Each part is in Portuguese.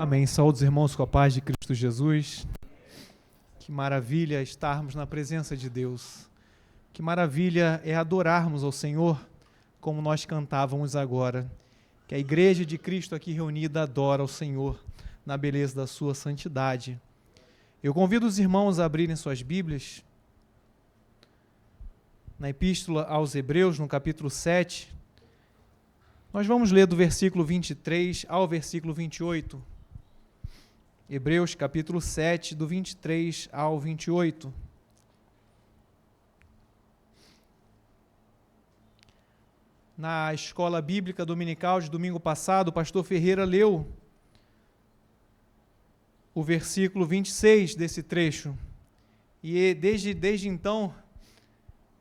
Amém. Saúde os irmãos com a paz de Cristo Jesus. Que maravilha estarmos na presença de Deus. Que maravilha é adorarmos ao Senhor, como nós cantávamos agora. Que a igreja de Cristo aqui reunida adora ao Senhor na beleza da sua santidade. Eu convido os irmãos a abrirem suas Bíblias na Epístola aos Hebreus, no capítulo 7. Nós vamos ler do versículo 23 ao versículo 28. Hebreus, capítulo 7, do 23 ao 28. Na escola bíblica dominical de domingo passado, o pastor Ferreira leu o versículo 26 desse trecho. E desde então,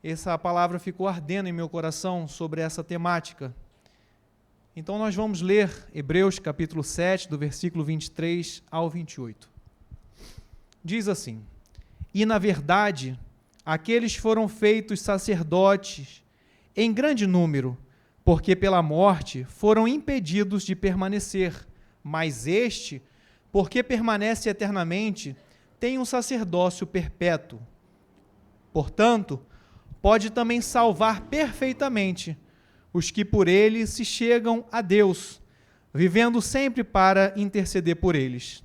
essa palavra ficou ardendo em meu coração sobre essa temática. Então nós vamos ler Hebreus capítulo 7, do versículo 23 ao 28. Diz assim: E na verdade, aqueles foram feitos sacerdotes em grande número, porque pela morte foram impedidos de permanecer, mas este, porque permanece eternamente, tem um sacerdócio perpétuo. Portanto, pode também salvar perfeitamente os que por ele se chegam a Deus, vivendo sempre para interceder por eles.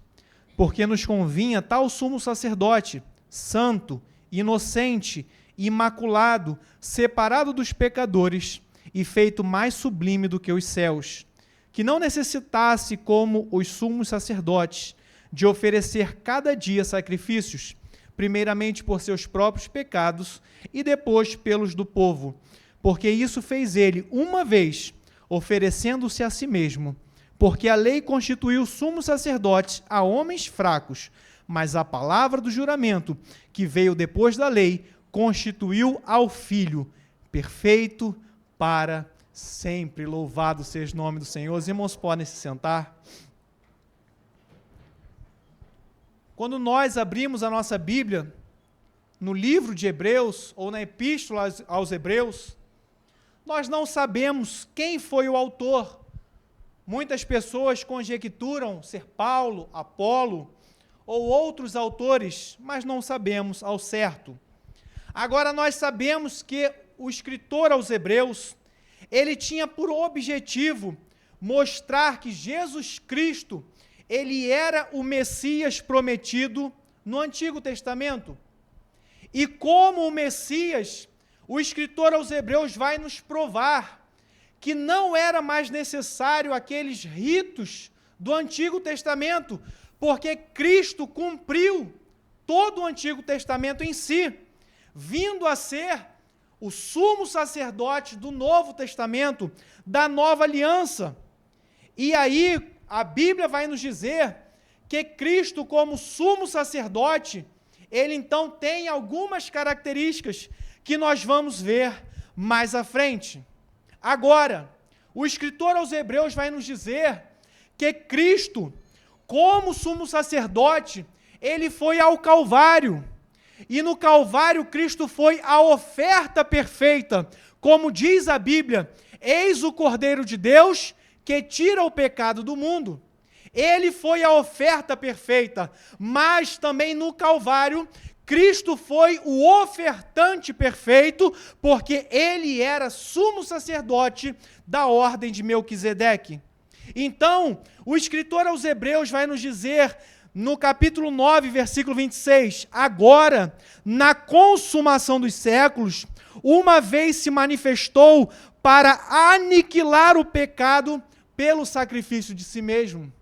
Porque nos convinha tal sumo sacerdote, santo, inocente, imaculado, separado dos pecadores e feito mais sublime do que os céus, que não necessitasse, como os sumos sacerdotes, de oferecer cada dia sacrifícios, primeiramente por seus próprios pecados e depois pelos do povo, porque isso fez ele uma vez, oferecendo-se a si mesmo, porque a lei constituiu sumos sacerdotes a homens fracos, mas a palavra do juramento, que veio depois da lei, constituiu ao Filho, perfeito para sempre. Louvado seja o nome do Senhor. Os irmãos podem se sentar. Quando nós abrimos a nossa Bíblia, no livro de Hebreus, ou na Epístola aos Hebreus, nós não sabemos quem foi o autor. Muitas pessoas conjecturam ser Paulo, Apolo ou outros autores, mas não sabemos ao certo. Agora nós sabemos que o escritor aos Hebreus, ele tinha por objetivo mostrar que Jesus Cristo, ele era o Messias prometido no Antigo Testamento. E como o Messias, o escritor aos Hebreus vai nos provar que não era mais necessário aqueles ritos do Antigo Testamento, porque Cristo cumpriu todo o Antigo Testamento em si, vindo a ser o sumo sacerdote do Novo Testamento, da Nova Aliança. E aí a Bíblia vai nos dizer que Cristo, como sumo sacerdote, ele então tem algumas características que nós vamos ver mais à frente. Agora, o escritor aos Hebreus vai nos dizer que Cristo, como sumo sacerdote, ele foi ao Calvário. E no Calvário, Cristo foi a oferta perfeita. Como diz a Bíblia, eis o Cordeiro de Deus que tira o pecado do mundo. Ele foi a oferta perfeita, mas também no Calvário, Cristo foi o ofertante perfeito, porque ele era sumo sacerdote da ordem de Melquisedeque. Então, o escritor aos Hebreus vai nos dizer, no capítulo 9, versículo 26, agora, na consumação dos séculos, uma vez se manifestou para aniquilar o pecado pelo sacrifício de si mesmo.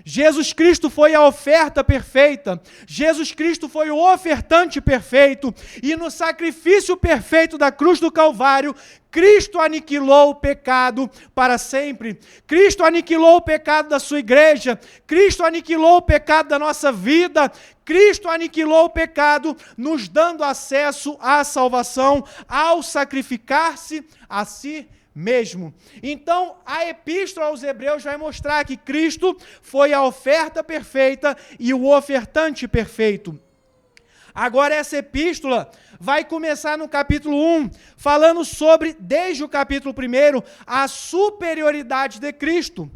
Jesus Cristo foi a oferta perfeita, Jesus Cristo foi o ofertante perfeito, e no sacrifício perfeito da cruz do Calvário, Cristo aniquilou o pecado para sempre. Cristo aniquilou o pecado da sua igreja, Cristo aniquilou o pecado da nossa vida, Cristo aniquilou o pecado, nos dando acesso à salvação, ao sacrificar-se a si mesmo. Então, a Epístola aos Hebreus vai mostrar que Cristo foi a oferta perfeita e o ofertante perfeito. Agora, essa epístola vai começar no capítulo 1, falando sobre, desde o capítulo 1, a superioridade de Cristo.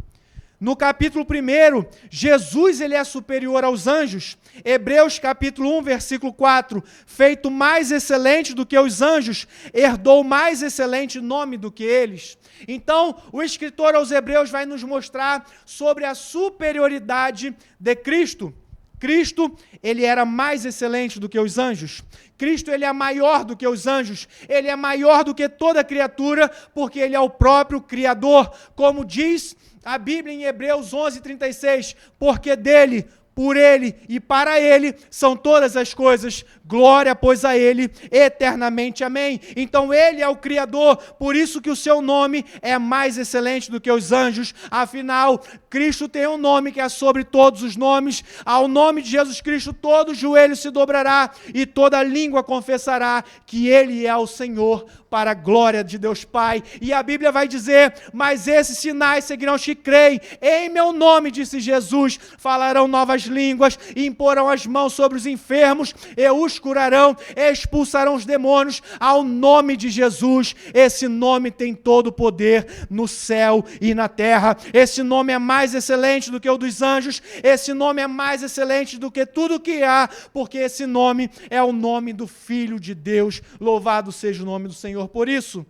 no capítulo 1, Jesus ele é superior aos anjos. Hebreus capítulo 1, versículo 4, feito mais excelente do que os anjos, herdou mais excelente nome do que eles. Então, o escritor aos Hebreus vai nos mostrar sobre a superioridade de Cristo. Cristo, ele era mais excelente do que os anjos. Cristo, ele é maior do que os anjos. Ele é maior do que toda criatura, porque ele é o próprio Criador. Como diz a Bíblia em Hebreus 11:36, porque dele, por ele e para ele são todas as coisas, glória, pois, a ele eternamente, amém. Então ele é o Criador, por isso que o seu nome é mais excelente do que os anjos. Afinal, Cristo tem um nome que é sobre todos os nomes. Ao nome de Jesus Cristo todo joelho se dobrará e toda língua confessará que ele é o Senhor, para a glória de Deus Pai. E a Bíblia vai dizer, mas esses sinais seguirão os que creem. Em meu nome, disse Jesus, falarão novas línguas, e imporão as mãos sobre os enfermos, e os curarão, e expulsarão os demônios, ao nome de Jesus. Esse nome tem todo o poder no céu e na terra. Esse nome é mais excelente do que o dos anjos, esse nome é mais excelente do que tudo que há, porque esse nome é o nome do Filho de Deus. Louvado seja o nome do Senhor por isso.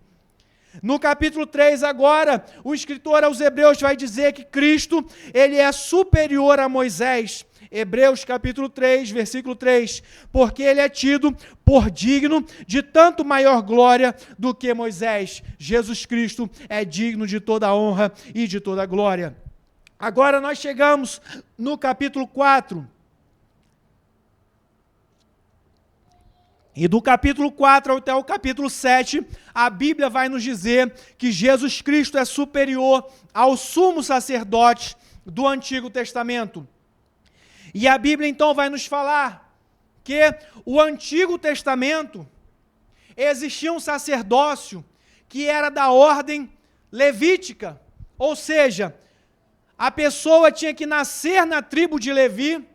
No capítulo 3 agora, o escritor aos Hebreus vai dizer que Cristo, ele é superior a Moisés. Hebreus capítulo 3, versículo 3, porque ele é tido por digno de tanto maior glória do que Moisés. Jesus Cristo é digno de toda a honra e de toda a glória. Agora nós chegamos no capítulo 4. E do capítulo 4 até o capítulo 7, a Bíblia vai nos dizer que Jesus Cristo é superior ao sumo sacerdote do Antigo Testamento. E a Bíblia então vai nos falar que o Antigo Testamento existia um sacerdócio que era da ordem levítica, ou seja, a pessoa tinha que nascer na tribo de Levi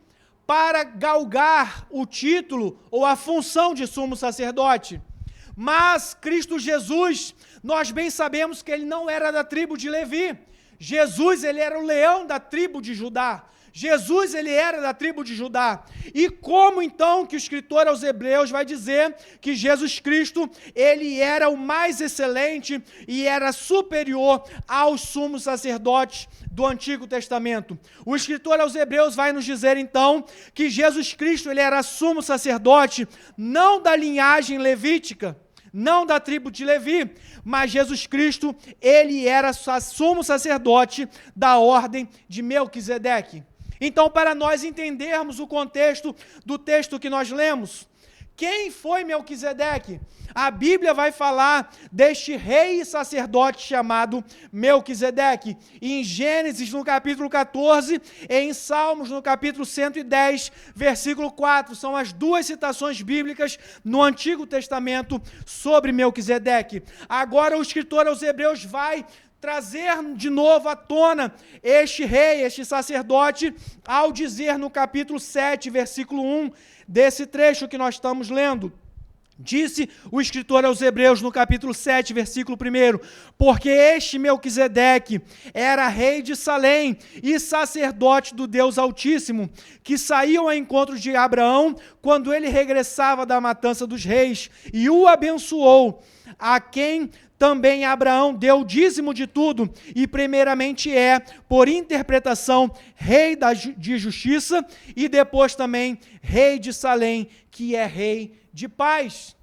para galgar o título ou a função de sumo sacerdote. Mas Cristo Jesus, nós bem sabemos que ele não era da tribo de Levi. Jesus, ele era o leão da tribo de Judá. Jesus, ele era da tribo de Judá. E como então que o escritor aos Hebreus vai dizer que Jesus Cristo, ele era o mais excelente e era superior aos sumos sacerdotes do Antigo Testamento? O escritor aos Hebreus vai nos dizer então que Jesus Cristo, ele era sumo sacerdote não da linhagem levítica, não da tribo de Levi, mas Jesus Cristo, ele era sumo sacerdote da ordem de Melquisedeque. Então, para nós entendermos o contexto do texto que nós lemos, quem foi Melquisedeque? A Bíblia vai falar deste rei e sacerdote chamado Melquisedeque. Em Gênesis, no capítulo 14, e em Salmos, no capítulo 110, versículo 4. São as duas citações bíblicas no Antigo Testamento sobre Melquisedeque. Agora o escritor aos Hebreus vai trazer de novo à tona este rei, este sacerdote, ao dizer no capítulo 7, versículo 1, desse trecho que nós estamos lendo. Disse o escritor aos Hebreus no capítulo 7, versículo 1, porque este Melquisedeque era rei de Salém e sacerdote do Deus Altíssimo, que saiu ao encontro de Abraão quando ele regressava da matança dos reis, e o abençoou, a quem também Abraão deu o dízimo de tudo, e primeiramente por interpretação, rei de justiça, e depois também rei de Salém, que é rei de paz.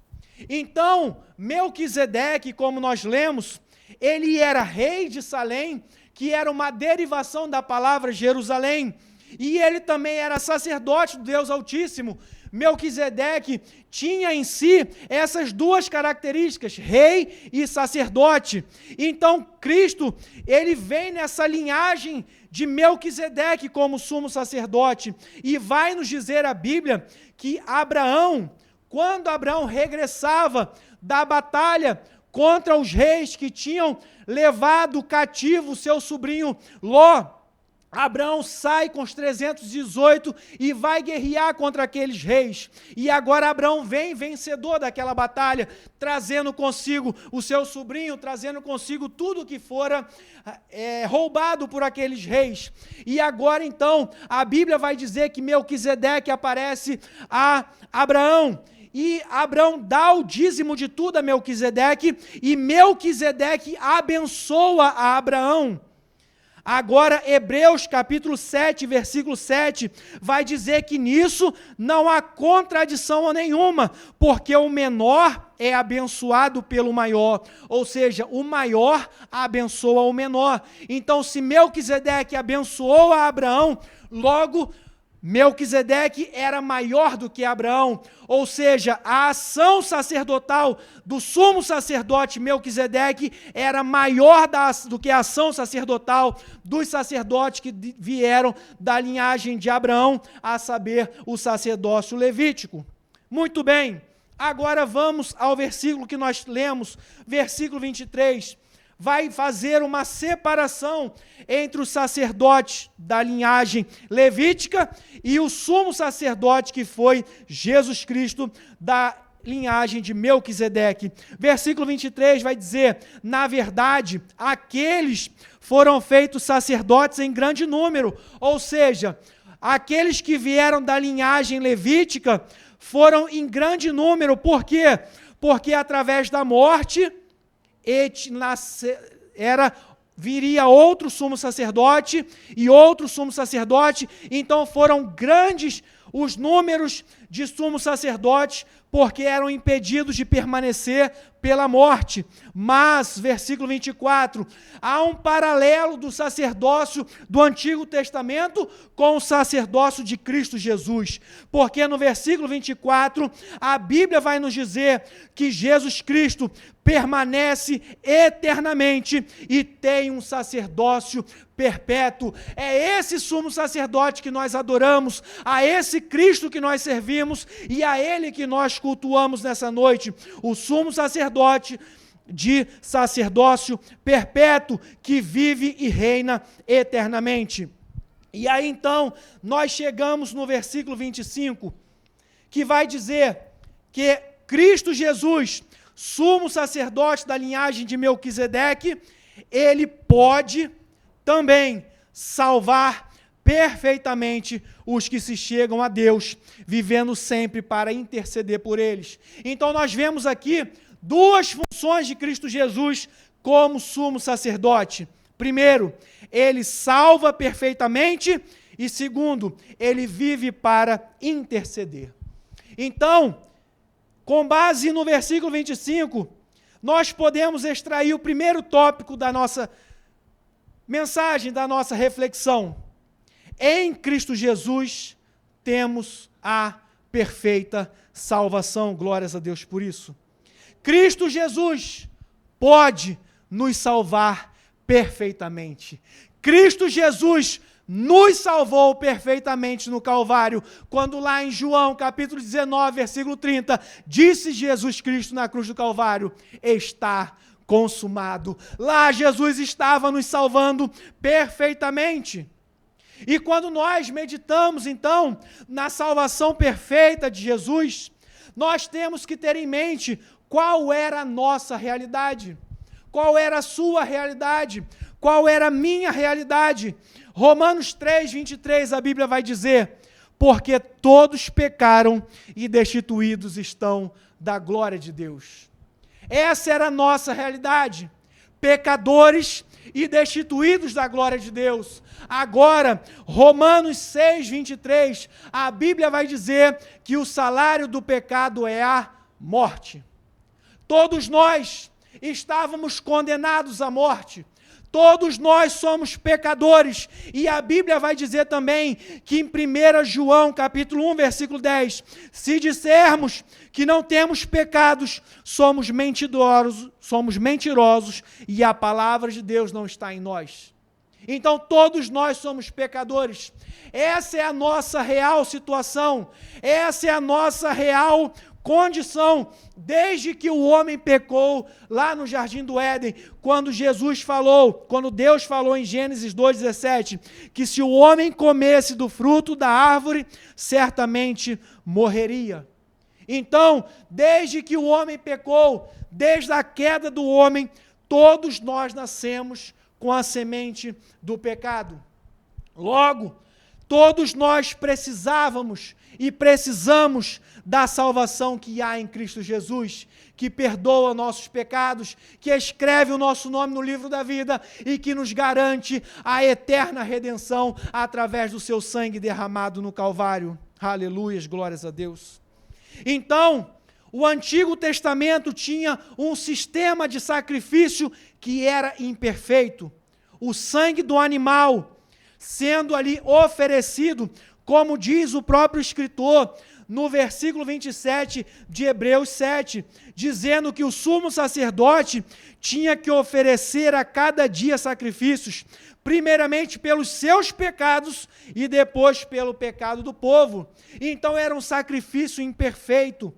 Então, Melquisedeque, como nós lemos, ele era rei de Salém, que era uma derivação da palavra Jerusalém, e ele também era sacerdote do Deus Altíssimo. Melquisedeque tinha em si essas duas características, rei e sacerdote. Então, Cristo, ele vem nessa linhagem de Melquisedeque como sumo sacerdote, e vai nos dizer a Bíblia que Abraão, quando Abraão regressava da batalha contra os reis que tinham levado cativo seu sobrinho Ló, Abraão sai com os 318 e vai guerrear contra aqueles reis. E agora Abraão vem vencedor daquela batalha, trazendo consigo o seu sobrinho, trazendo consigo tudo que fora roubado por aqueles reis. E agora então, a Bíblia vai dizer que Melquisedeque aparece a Abraão. E Abraão dá o dízimo de tudo a Melquisedeque, e Melquisedeque abençoa a Abraão. Agora, Hebreus capítulo 7, versículo 7, vai dizer que nisso não há contradição nenhuma, porque o menor é abençoado pelo maior, ou seja, o maior abençoa o menor. Então, se Melquisedeque abençoou a Abraão, logo Melquisedeque era maior do que Abraão, ou seja, a ação sacerdotal do sumo sacerdote Melquisedeque era maior do que a ação sacerdotal dos sacerdotes que vieram da linhagem de Abraão, a saber, o sacerdócio levítico. Muito bem, agora vamos ao versículo que nós lemos, versículo 23, vai fazer uma separação entre o sacerdote da linhagem levítica e o sumo sacerdote que foi Jesus Cristo da linhagem de Melquisedeque. Versículo 23 vai dizer: na verdade, aqueles foram feitos sacerdotes em grande número, ou seja, aqueles que vieram da linhagem levítica foram em grande número. Por quê? Porque através da morte viria outro sumo sacerdote e outro sumo sacerdote, então foram grandes os números de sumos sacerdotes, porque eram impedidos de permanecer pela morte. Mas, versículo 24, há um paralelo do sacerdócio do Antigo Testamento com o sacerdócio de Cristo Jesus, porque no versículo 24, a Bíblia vai nos dizer que Jesus Cristo permanece eternamente e tem um sacerdócio perpétuo. É esse sumo sacerdote que nós adoramos, a esse Cristo que nós servimos e a Ele que nós cultuamos nessa noite, o sumo sacerdote de sacerdócio perpétuo que vive e reina eternamente. E aí então, nós chegamos no versículo 25, que vai dizer que Cristo Jesus, sumo sacerdote da linhagem de Melquisedeque, ele pode também salvar perfeitamente os que se chegam a Deus, vivendo sempre para interceder por eles. Então nós vemos aqui duas funções de Cristo Jesus como sumo sacerdote. Primeiro, ele salva perfeitamente, e segundo, ele vive para interceder. Então, com base no versículo 25, nós podemos extrair o primeiro tópico da nossa mensagem, da nossa reflexão. Em Cristo Jesus temos a perfeita salvação. Glórias a Deus por isso. Cristo Jesus pode nos salvar perfeitamente. Cristo Jesus nos salvou perfeitamente no Calvário, quando lá em João, capítulo 19, versículo 30, disse Jesus Cristo na cruz do Calvário: está consumado. Lá Jesus estava nos salvando perfeitamente. E quando nós meditamos, então, na salvação perfeita de Jesus, nós temos que ter em mente qual era a nossa realidade, qual era a sua realidade, qual era a minha realidade. Romanos 3, 23, a Bíblia vai dizer: porque todos pecaram e destituídos estão da glória de Deus. Essa era a nossa realidade, pecadores e destituídos da glória de Deus. Agora, Romanos 6, 23, a Bíblia vai dizer que o salário do pecado é a morte. Todos nós estávamos condenados à morte. Todos nós somos pecadores, e a Bíblia vai dizer também que em 1 João, capítulo 1, versículo 10, se dissermos que não temos pecados, somos mentirosos e a palavra de Deus não está em nós. Então todos nós somos pecadores. Essa é a nossa real situação, essa é a nossa real condição desde que o homem pecou lá no Jardim do Éden, quando Deus falou em Gênesis 2,17, que se o homem comesse do fruto da árvore, certamente morreria. Então, desde que o homem pecou, desde a queda do homem, todos nós nascemos com a semente do pecado. Logo, todos nós precisávamos e precisamos da salvação que há em Cristo Jesus, que perdoa nossos pecados, que escreve o nosso nome no livro da vida e que nos garante a eterna redenção através do seu sangue derramado no Calvário. Aleluias, glórias a Deus. Então, o Antigo Testamento tinha um sistema de sacrifício que era imperfeito. O sangue do animal sendo ali oferecido, como diz o próprio escritor, no versículo 27 de Hebreus 7, dizendo que o sumo sacerdote tinha que oferecer a cada dia sacrifícios, primeiramente pelos seus pecados e depois pelo pecado do povo. Então era um sacrifício imperfeito.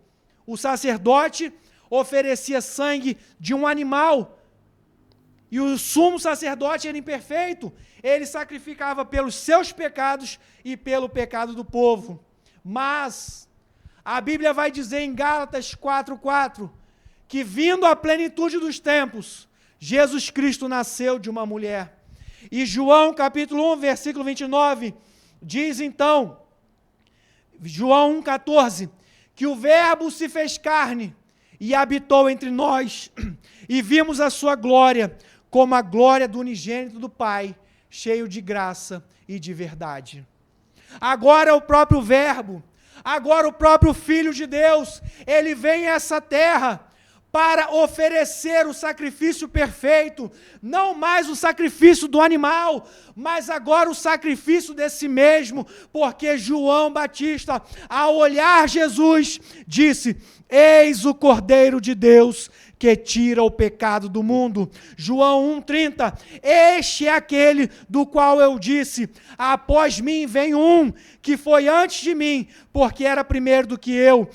O sacerdote oferecia sangue de um animal, e o sumo sacerdote era imperfeito. Ele sacrificava pelos seus pecados e pelo pecado do povo. Mas a Bíblia vai dizer em Gálatas 4:4 que, vindo à plenitude dos tempos, Jesus Cristo nasceu de uma mulher. E João capítulo 1, versículo 29, diz então, João 1,14, que o Verbo se fez carne e habitou entre nós, e vimos a sua glória, como a glória do unigênito do Pai, cheio de graça e de verdade. Agora o próprio Verbo, agora o próprio Filho de Deus, ele vem a essa terra para oferecer o sacrifício perfeito, não mais o sacrifício do animal, mas agora o sacrifício de si mesmo, porque João Batista, ao olhar Jesus, disse: eis o Cordeiro de Deus que tira o pecado do mundo. João 1,30, este é aquele do qual eu disse, após mim vem um, que foi antes de mim, porque era primeiro do que eu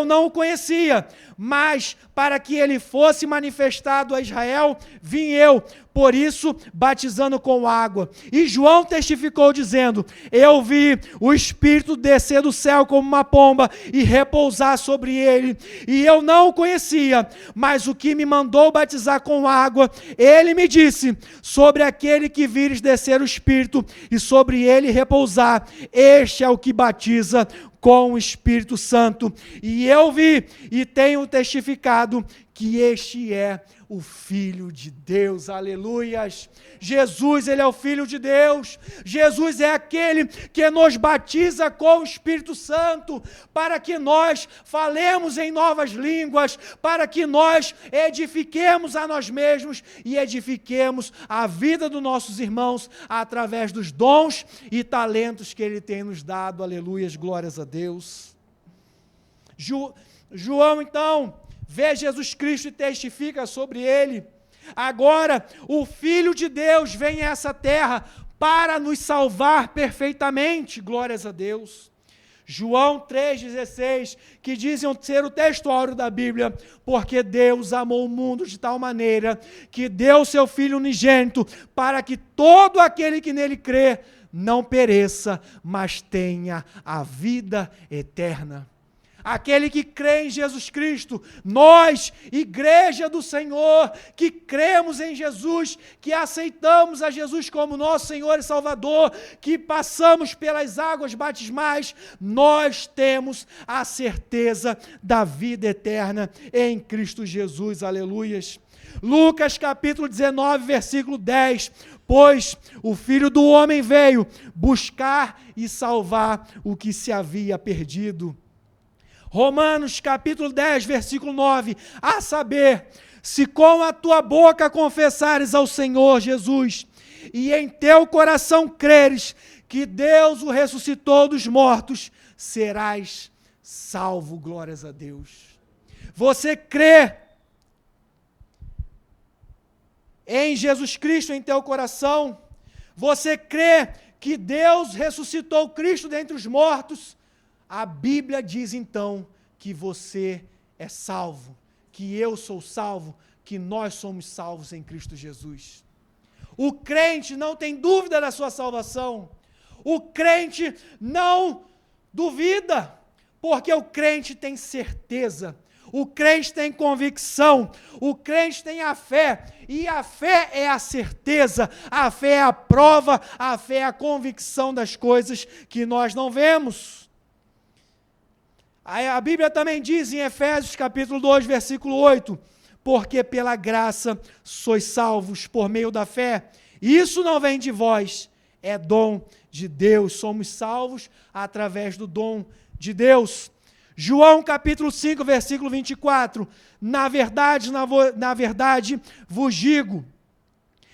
não o conhecia, mas para que ele fosse manifestado a Israel, vim eu, por isso batizando com água. E João testificou dizendo: eu vi o Espírito descer do céu como uma pomba e repousar sobre ele, e eu não o conhecia, mas o que me mandou batizar com água, ele me disse: sobre aquele que vires descer o Espírito e sobre ele repousar, este é o que batiza com o Espírito Santo. E eu vi e tenho testificado que este é o Filho de Deus. Aleluias! Jesus, ele é o Filho de Deus. Jesus é aquele que nos batiza com o Espírito Santo, para que nós falemos em novas línguas, para que nós edifiquemos a nós mesmos e edifiquemos a vida dos nossos irmãos através dos dons e talentos que ele tem nos dado. Aleluias, glórias a Deus. João, então, vê Jesus Cristo e testifica sobre ele. Agora, o Filho de Deus vem a essa terra para nos salvar perfeitamente, glórias a Deus. João 3,16, que dizem ser o texto áureo da Bíblia, porque Deus amou o mundo de tal maneira que deu seu Filho unigênito, para que todo aquele que nele crê não pereça, mas tenha a vida eterna. Aquele que crê em Jesus Cristo, nós, igreja do Senhor, que cremos em Jesus, que aceitamos a Jesus como nosso Senhor e Salvador, que passamos pelas águas batismais, nós temos a certeza da vida eterna em Cristo Jesus. Aleluias. Lucas capítulo 19, versículo 10, pois o Filho do Homem veio buscar e salvar o que se havia perdido. Romanos capítulo 10, versículo 9, a saber, se com a tua boca confessares ao Senhor Jesus, e em teu coração creres que Deus o ressuscitou dos mortos, serás salvo, glórias a Deus. Você crê em Jesus Cristo em teu coração? Você crê que Deus ressuscitou Cristo dentre os mortos? A Bíblia diz então que você é salvo, que eu sou salvo, que nós somos salvos em Cristo Jesus. O crente não tem dúvida da sua salvação. O crente não duvida, porque o crente tem certeza. O crente tem convicção, o crente tem a fé, e a fé é a certeza, a fé é a prova, a fé é a convicção das coisas que nós não vemos. A Bíblia também diz em Efésios capítulo 2, versículo 8, porque pela graça sois salvos por meio da fé, isso não vem de vós, é dom de Deus, somos salvos através do dom de Deus. João capítulo 5, versículo 24, na verdade vos digo,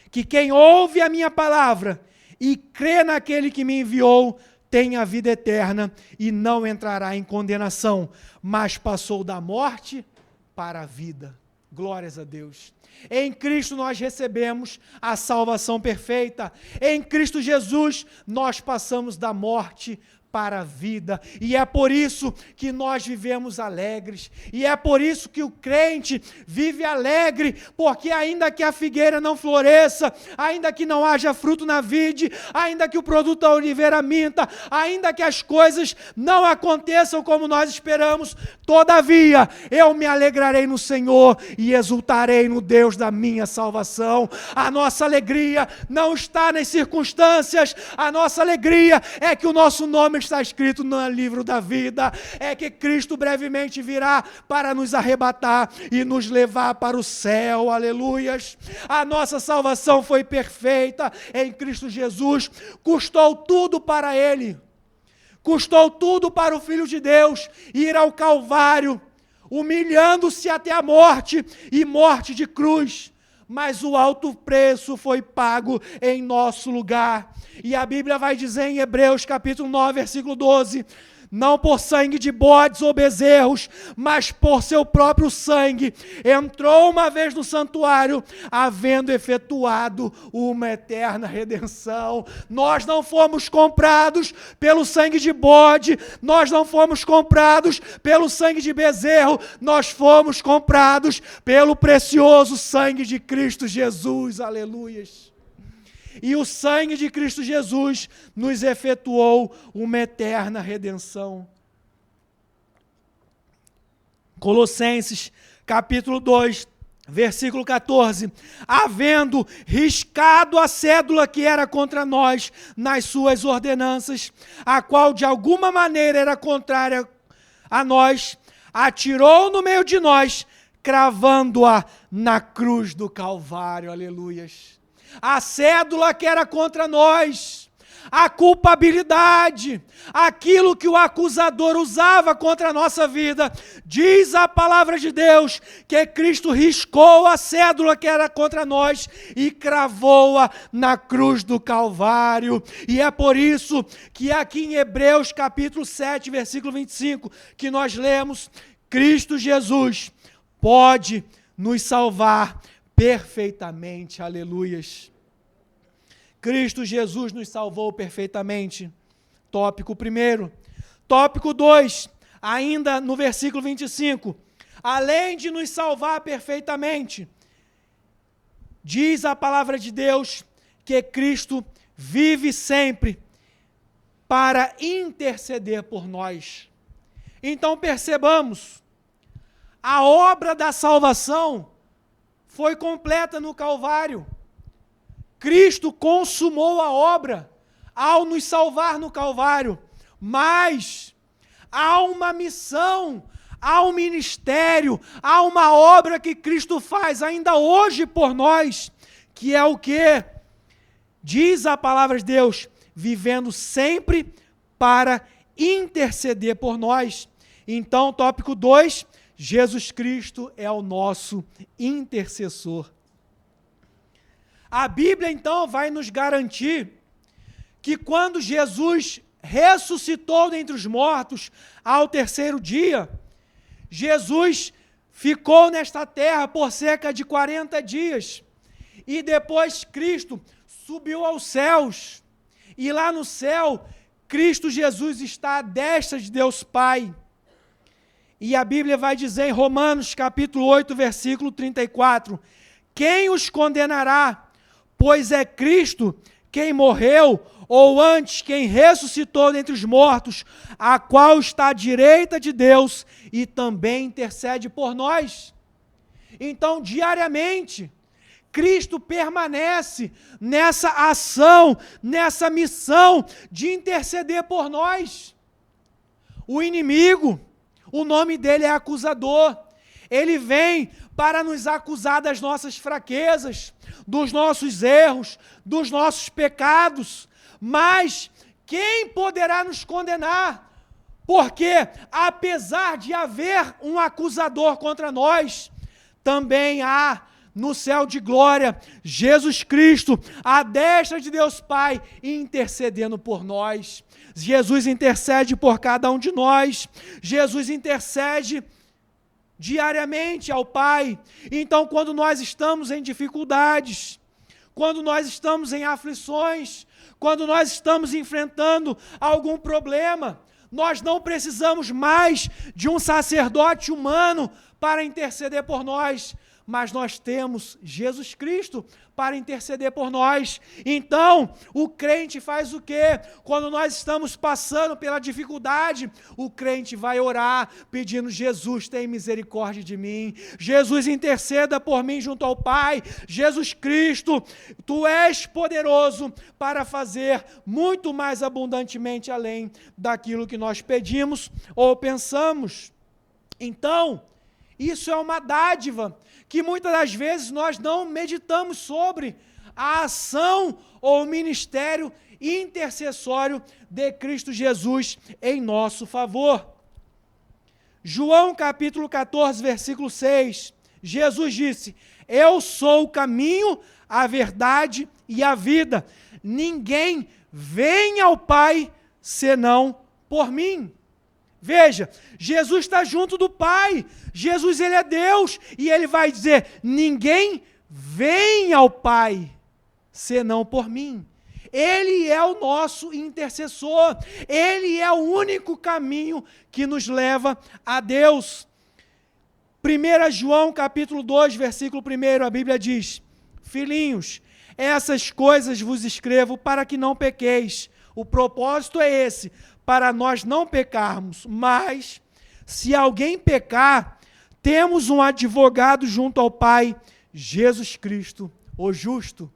que quem ouve a minha palavra e crê naquele que me enviou, tem a vida eterna e não entrará em condenação, mas passou da morte para a vida. Glórias a Deus. Em Cristo nós recebemos a salvação perfeita. Em Cristo Jesus nós passamos da morte para a vida, e é por isso que nós vivemos alegres, e é por isso que o crente vive alegre, porque ainda que a figueira não floresça, ainda que não haja fruto na vide, ainda que o produto da oliveira minta, ainda que as coisas não aconteçam como nós esperamos, todavia eu me alegrarei no Senhor e exultarei no Deus da minha salvação. A nossa alegria não está nas circunstâncias, a nossa alegria é que o nosso nome está escrito no livro da vida, é que Cristo brevemente virá para nos arrebatar e nos levar para o céu, aleluias. A nossa salvação foi perfeita em Cristo Jesus, custou tudo para Ele, custou tudo para o Filho de Deus ir ao Calvário, humilhando-se até a morte e morte de cruz, mas o alto preço foi pago em nosso lugar. E a Bíblia vai dizer em Hebreus capítulo 9, versículo 12, não por sangue de bodes ou bezerros, mas por seu próprio sangue, entrou uma vez no santuário, havendo efetuado uma eterna redenção. Nós não fomos comprados pelo sangue de bode, nós não fomos comprados pelo sangue de bezerro, nós fomos comprados pelo precioso sangue de Cristo Jesus, aleluias. E o sangue de Cristo Jesus nos efetuou uma eterna redenção. Colossenses, capítulo 2, versículo 14. Havendo riscado a cédula que era contra nós nas suas ordenanças, a qual de alguma maneira era contrária a nós, atirou no meio de nós, cravando-a na cruz do Calvário. Aleluias. A cédula que era contra nós, a culpabilidade, aquilo que o acusador usava contra a nossa vida, diz a palavra de Deus que Cristo riscou a cédula que era contra nós e cravou-a na cruz do Calvário. E é por isso que aqui em Hebreus capítulo 7, versículo 25, que nós lemos, Cristo Jesus pode nos salvar perfeitamente, aleluias. Cristo Jesus nos salvou perfeitamente. Tópico 1. Tópico 2, ainda no versículo 25. Além de nos salvar perfeitamente, diz a palavra de Deus que Cristo vive sempre para interceder por nós. Então percebamos, a obra da salvação foi completa no Calvário. Cristo consumou a obra ao nos salvar no Calvário, mas há uma missão, há um ministério, há uma obra que Cristo faz ainda hoje por nós, que é o que? Diz a palavra de Deus, vivendo sempre para interceder por nós. Então, tópico 2, Jesus Cristo é o nosso intercessor. A Bíblia, então, vai nos garantir que quando Jesus ressuscitou dentre os mortos ao terceiro dia, Jesus ficou nesta terra por cerca de 40 dias. E depois Cristo subiu aos céus. E lá no céu, Cristo Jesus está à destra de Deus Pai. E a Bíblia vai dizer em Romanos capítulo 8, versículo 34, quem os condenará? Pois é Cristo quem morreu, ou antes, quem ressuscitou dentre os mortos, a qual está à direita de Deus e também intercede por nós. Então, diariamente, Cristo permanece nessa ação, nessa missão de interceder por nós. O inimigo, o nome dele é acusador. Ele vem para nos acusar das nossas fraquezas, dos nossos erros, dos nossos pecados. Mas quem poderá nos condenar? Porque, apesar de haver um acusador contra nós, também há no céu de glória Jesus Cristo, à destra de Deus Pai, intercedendo por nós. Jesus intercede por cada um de nós. Jesus intercede diariamente ao Pai. Então, quando nós estamos em dificuldades, quando nós estamos em aflições, quando nós estamos enfrentando algum problema, nós não precisamos mais de um sacerdote humano para interceder por nós, mas nós temos Jesus Cristo para interceder por nós. Então, o crente faz o quê? Quando nós estamos passando pela dificuldade, o crente vai orar, pedindo, Jesus, tem misericórdia de mim. Jesus, interceda por mim junto ao Pai. Jesus Cristo, Tu és poderoso para fazer muito mais abundantemente além daquilo que nós pedimos ou pensamos. Então, isso é uma dádiva que muitas das vezes nós não meditamos sobre a ação ou o ministério intercessório de Cristo Jesus em nosso favor. João capítulo 14, versículo 6, Jesus disse, eu sou o caminho, a verdade e a vida. Ninguém vem ao Pai senão por mim. Veja, Jesus está junto do Pai, Jesus ele é Deus, e ele vai dizer, ninguém vem ao Pai, senão por mim. Ele é o nosso intercessor, ele é o único caminho que nos leva a Deus. 1 João capítulo 2, versículo 1, a Bíblia diz, filhinhos, essas coisas vos escrevo para que não pequeis. O propósito é esse, para nós não pecarmos, mas se alguém pecar, temos um advogado junto ao Pai, Jesus Cristo, o justo.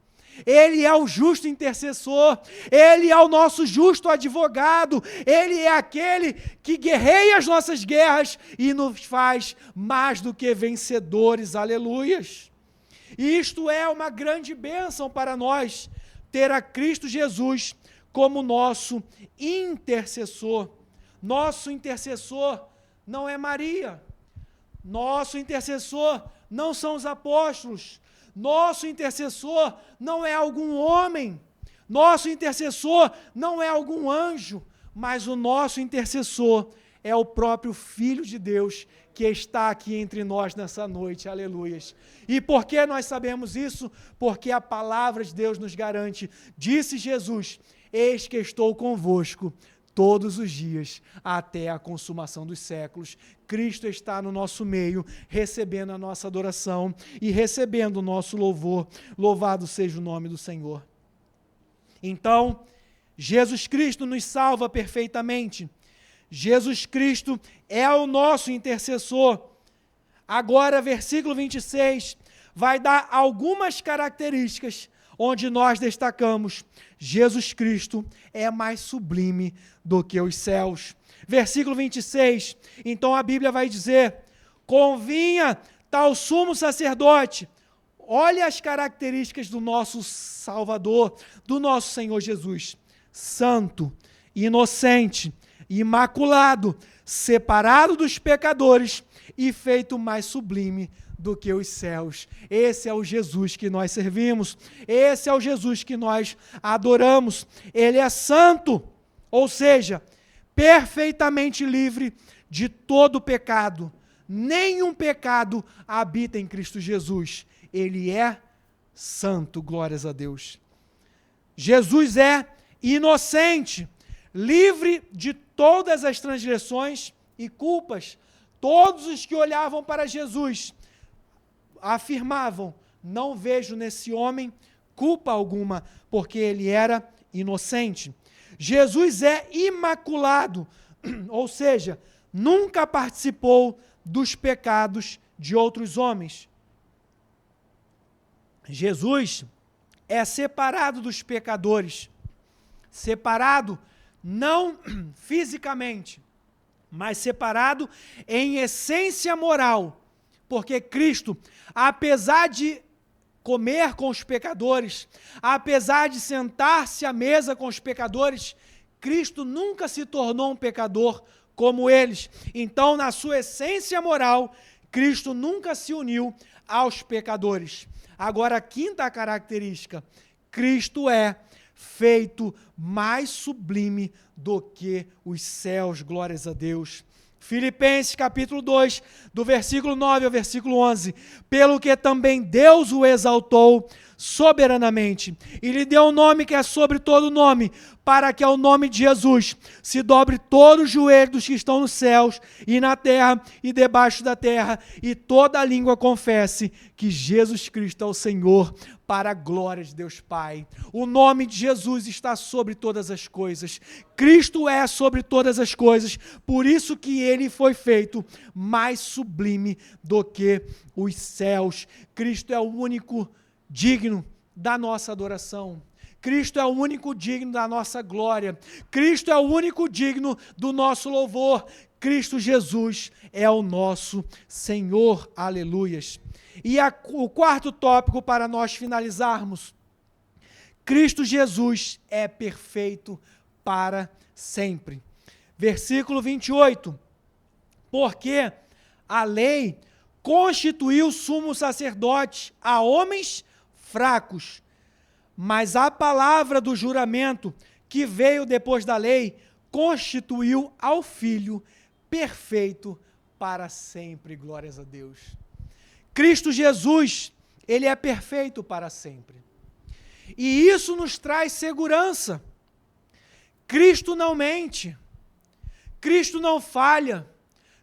Ele é o justo intercessor, Ele é o nosso justo advogado, Ele é aquele que guerreia as nossas guerras e nos faz mais do que vencedores, aleluias. E isto é uma grande bênção para nós, ter a Cristo Jesus como nosso intercessor. Nosso intercessor não é Maria, nosso intercessor não são os apóstolos, nosso intercessor não é algum homem, nosso intercessor não é algum anjo, mas o nosso intercessor é o próprio Filho de Deus que está aqui entre nós nessa noite, aleluias. E por que nós sabemos isso? Porque a palavra de Deus nos garante, disse Jesus, eis que estou convosco todos os dias, até a consumação dos séculos. Cristo está no nosso meio, recebendo a nossa adoração e recebendo o nosso louvor. Louvado seja o nome do Senhor. Então, Jesus Cristo nos salva perfeitamente. Jesus Cristo é o nosso intercessor. Agora, versículo 26, vai dar algumas características onde nós destacamos, Jesus Cristo é mais sublime do que os céus. Versículo 26, então a Bíblia vai dizer, convinha tal sumo sacerdote, olha as características do nosso Salvador, do nosso Senhor Jesus, santo, inocente, imaculado, separado dos pecadores e feito mais sublime do que os céus. Esse é o Jesus que nós servimos, esse é o Jesus que nós adoramos. Ele é santo, ou seja, perfeitamente livre de todo pecado. Nenhum pecado habita em Cristo Jesus. Ele é santo, glórias a Deus. Jesus é inocente, livre de todas as transgressões e culpas. Todos os que olhavam para Jesus afirmavam: não vejo nesse homem culpa alguma, porque ele era inocente. Jesus é imaculado, ou seja, nunca participou dos pecados de outros homens. Jesus é separado dos pecadores, separado não fisicamente, mas separado em essência moral, porque Cristo, apesar de comer com os pecadores, apesar de sentar-se à mesa com os pecadores, Cristo nunca se tornou um pecador como eles. Então, na sua essência moral, Cristo nunca se uniu aos pecadores. Agora, a quinta característica: Cristo é feito mais sublime do que os céus, glórias a Deus. Filipenses capítulo 2, do versículo 9 ao versículo 11. Pelo que também Deus o exaltou soberanamente e lhe deu um nome que é sobre todo nome, para que ao nome de Jesus se dobre todo o joelho dos que estão nos céus e na terra e debaixo da terra, e toda a língua confesse que Jesus Cristo é o Senhor, para a glória de Deus Pai. O nome de Jesus está sobre todas as coisas. Cristo é sobre todas as coisas, por isso que ele foi feito mais sublime do que os céus. Cristo é o único digno da nossa adoração. Cristo é o único digno da nossa glória. Cristo é o único digno do nosso louvor. Cristo Jesus é o nosso Senhor. Aleluias. E o quarto tópico para nós finalizarmos: Cristo Jesus é perfeito para sempre. Versículo 28. Porque a lei constituiu sumo sacerdote a homens fracos, mas a palavra do juramento que veio depois da lei constituiu ao Filho perfeito para sempre. Glórias a Deus. Cristo Jesus, ele é perfeito para sempre. E isso nos traz segurança. Cristo não mente. Cristo não falha.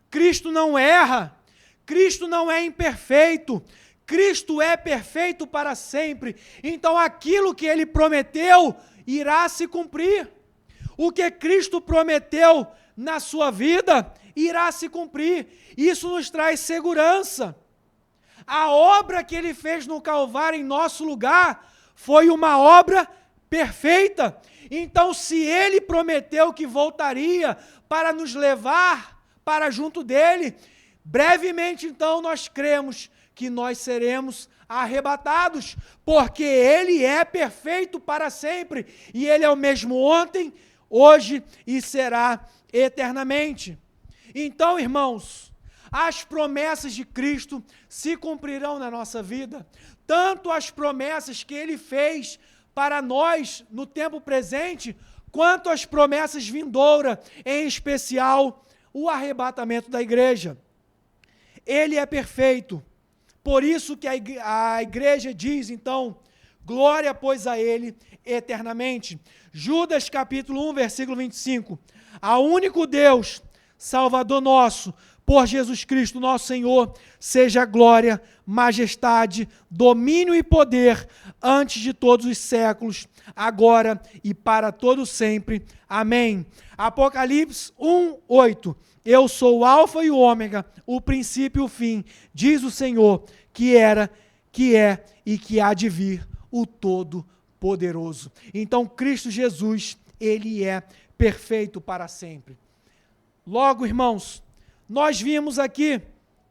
Cristo não erra. Cristo não é imperfeito. Cristo é perfeito para sempre. Então aquilo que ele prometeu irá se cumprir. O que Cristo prometeu na sua vida irá se cumprir. Isso nos traz segurança. A obra que ele fez no Calvário em nosso lugar foi uma obra perfeita. Então, se ele prometeu que voltaria para nos levar para junto dele, brevemente, então, nós cremos que nós seremos arrebatados, porque ele é perfeito para sempre, e ele é o mesmo ontem, hoje e será eternamente. Então, irmãos, as promessas de Cristo se cumprirão na nossa vida, tanto as promessas que ele fez para nós no tempo presente, quanto as promessas vindouras, em especial o arrebatamento da igreja. Ele é perfeito, por isso que a igreja diz, então, glória, pois, a ele eternamente. Judas capítulo 1, versículo 25. Ao único Deus, Salvador nosso, por Jesus Cristo, nosso Senhor, seja glória, majestade, domínio e poder, antes de todos os séculos, agora e para todo sempre. Amém. Apocalipse 1, 8. Eu sou o alfa e o ômega, o princípio e o fim, diz o Senhor, que era, que é e que há de vir, o Todo-Poderoso. Então, Cristo Jesus, ele é perfeito para sempre. Logo, irmãos, nós vimos aqui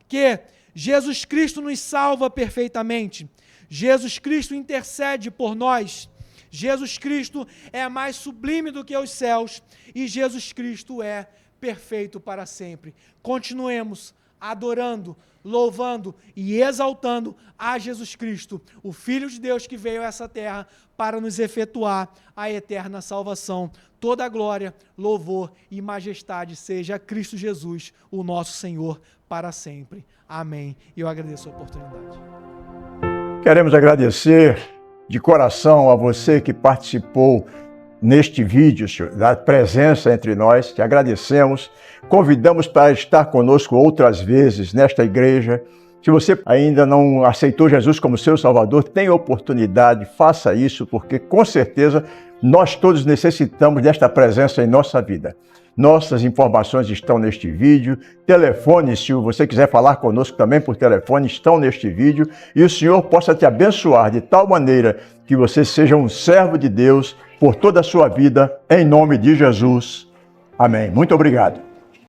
que Jesus Cristo nos salva perfeitamente. Jesus Cristo intercede por nós. Jesus Cristo é mais sublime do que os céus. E Jesus Cristo é perfeito para sempre. Continuemos adorando, louvando e exaltando a Jesus Cristo, o Filho de Deus que veio a essa terra para nos efetuar a eterna salvação. Toda a glória, louvor e majestade seja a Cristo Jesus, o nosso Senhor, para sempre. Amém. E eu agradeço a oportunidade. Queremos agradecer de coração a você que participou neste vídeo, Senhor, da presença entre nós. Te agradecemos, convidamos para estar conosco outras vezes nesta igreja. Se você ainda não aceitou Jesus como seu Salvador, tem oportunidade, faça isso, porque com certeza nós todos necessitamos desta presença em nossa vida. Nossas informações estão neste vídeo. Telefones, se você quiser falar conosco também por telefone, estão neste vídeo. E o Senhor possa te abençoar de tal maneira que você seja um servo de Deus por toda a sua vida, em nome de Jesus. Amém. Muito obrigado.